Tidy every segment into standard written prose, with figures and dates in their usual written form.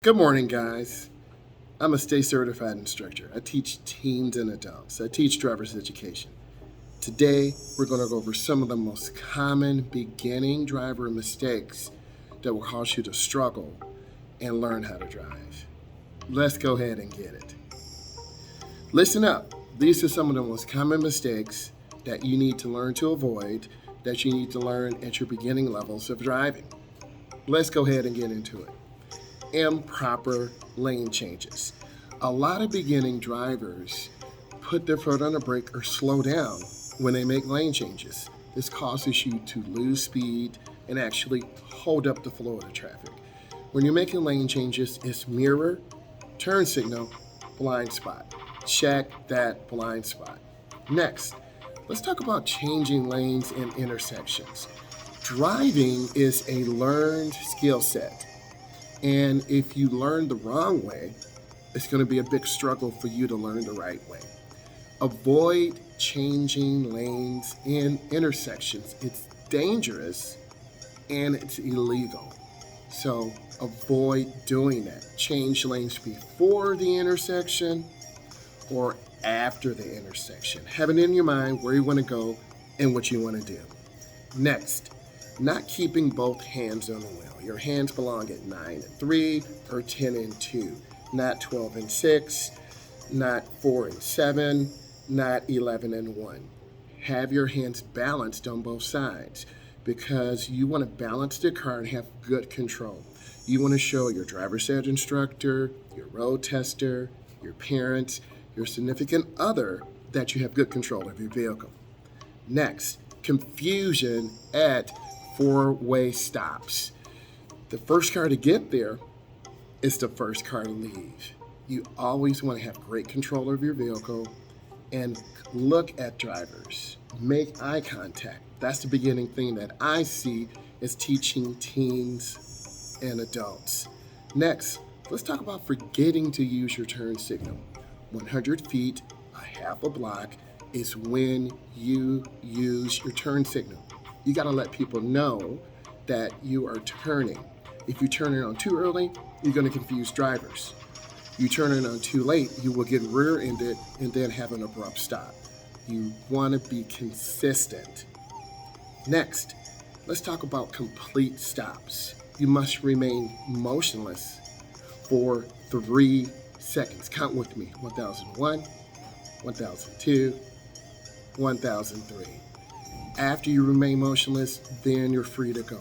Good morning, guys. I'm a state certified instructor. I teach teens and adults. I teach driver's education. Today, we're going to go over some of the most common beginning driver mistakes that will cause you to struggle and learn how to drive. Let's go ahead and get it. Listen up. These are some of the most common mistakes that you need to learn to avoid, that you need to learn at your beginning levels of driving. Let's go ahead and get into it. Improper lane changes. A lot of beginning drivers put their foot on the brake or slow down when they make lane changes. This causes you to lose speed and actually hold up the flow of the traffic. When you're making lane changes, it's mirror, turn signal, blind spot. Check that blind spot. Next, let's talk about changing lanes in intersections. Driving is a learned skill set. And if you learn the wrong way, it's going to be a big struggle for you to learn the right way. Avoid changing lanes in intersections. It's dangerous and it's illegal. So avoid doing that. Change lanes before the intersection or after the intersection. Have it in your mind where you want to go and what you want to do. Next, not keeping both hands on the wheel. Your hands belong at 9 and 3 or 10 and 2, not 12 and 6, not 4 and 7, not 11 and 1. Have your hands balanced on both sides because you want to balance the car and have good control. You want to show your driver's ed instructor, your road tester, your parents, your significant other that you have good control of your vehicle. Next, confusion at four-way stops. The first car to get there is the first car to leave. You always want to have great control of your vehicle and look at drivers. Make eye contact. That's the beginning thing that I see is teaching teens and adults. Next, let's talk about forgetting to use your turn signal. 100 feet, a half a block, is when you use your turn signal. You got to let people know that you are turning. If you turn it on too early, you're going to confuse drivers. You turn it on too late, you will get rear-ended and then have an abrupt stop. You want to be consistent. Next, let's talk about complete stops. You must remain motionless for 3 seconds. Count with me. 1001, 1002, 1003. After you remain motionless, then you're free to go.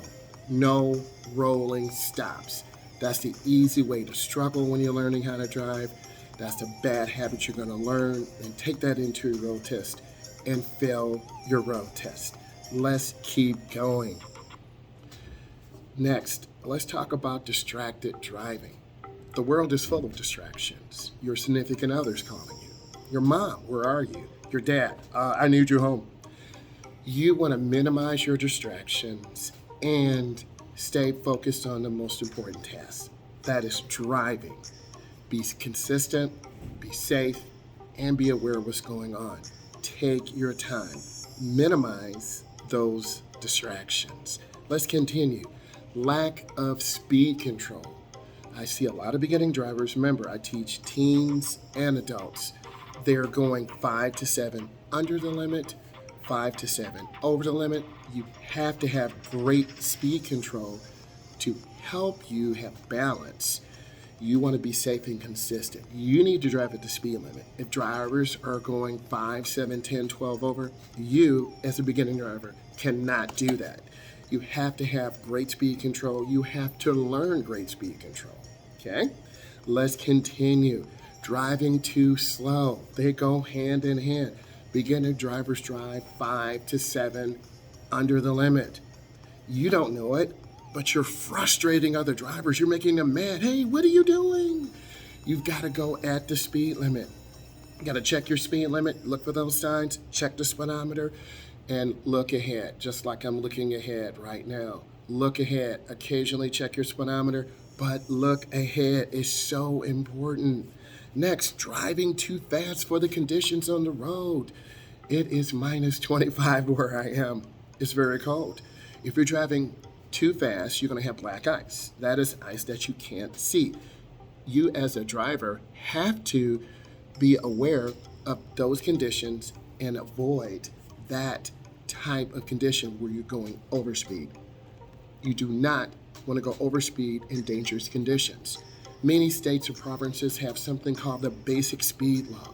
No rolling stops. That's the easy way to struggle when you're learning how to drive. That's the bad habit you're going to learn, and take that into your road test and fail your road test. Let's keep going. Next, let's talk about distracted driving. The world is full of distractions. Your significant other's calling you. Your mom, where are you? Your dad, I need you home. You want to minimize your distractions and stay focused on the most important task. That is driving. Be consistent, be safe, and be aware of what's going on. Take your time. Minimize those distractions. Let's continue. Lack of speed control. I see a lot of beginning drivers. Remember, I teach teens and adults. They're going 5 to 7 under the limit, 5 to 7 over the limit. You have to have great speed control to help you have balance. You want to be safe and consistent. You need to drive at the speed limit. If drivers are going 5, 7, 10, 12 over, you, as a beginning driver, cannot do that. You have to have great speed control. You have to learn great speed control. Okay? Let's continue. Driving too slow. They go hand in hand. Beginner drivers drive 5 to 7 under the limit. You don't know it, but you're frustrating other drivers. You're making them mad. Hey, what are you doing? You've got to go at the speed limit. You got to check your speed limit, look for those signs, check the speedometer, and look ahead, just like I'm looking ahead right now. Look ahead. Occasionally check your speedometer, but look ahead is so important. Next, driving too fast for the conditions on the road. It is minus 25 where I am. It's very cold. If you're driving too fast, you're going to have black ice. That is ice that you can't see. you as a driver have to be aware of those conditions and avoid that type of condition where you're going overspeed. You do not want to go overspeed in dangerous conditions. Many states or provinces have something called the basic speed law.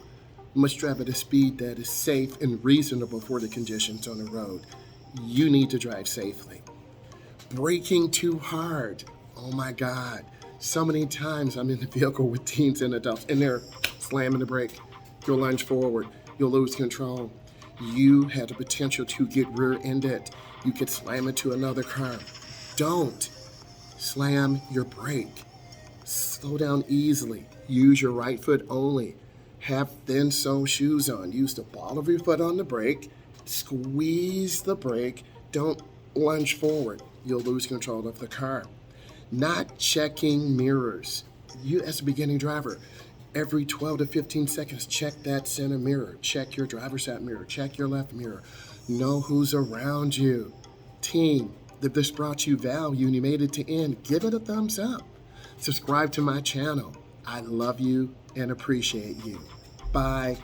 You must drive at a speed that is safe and reasonable for the conditions on the road. You need to drive safely. Braking too hard. Oh my God. So many times I'm in the vehicle with teens and adults and they're slamming the brake. You'll lunge forward. You'll lose control. You have the potential to get rear-ended. You could slam into another car. Don't slam your brake. Slow down easily. Use your right foot only. Have thin sole shoes on. Use the ball of your foot on the brake. Squeeze the brake. Don't lunge forward. You'll lose control of the car. Not checking mirrors. You, as a beginning driver, every 12 to 15 seconds, check that center mirror. Check your driver's side mirror. Check your left mirror. Know who's around you. Team, if this brought you value and you made it to end, give it a thumbs up. Subscribe to my channel. I love you and appreciate you. Bye.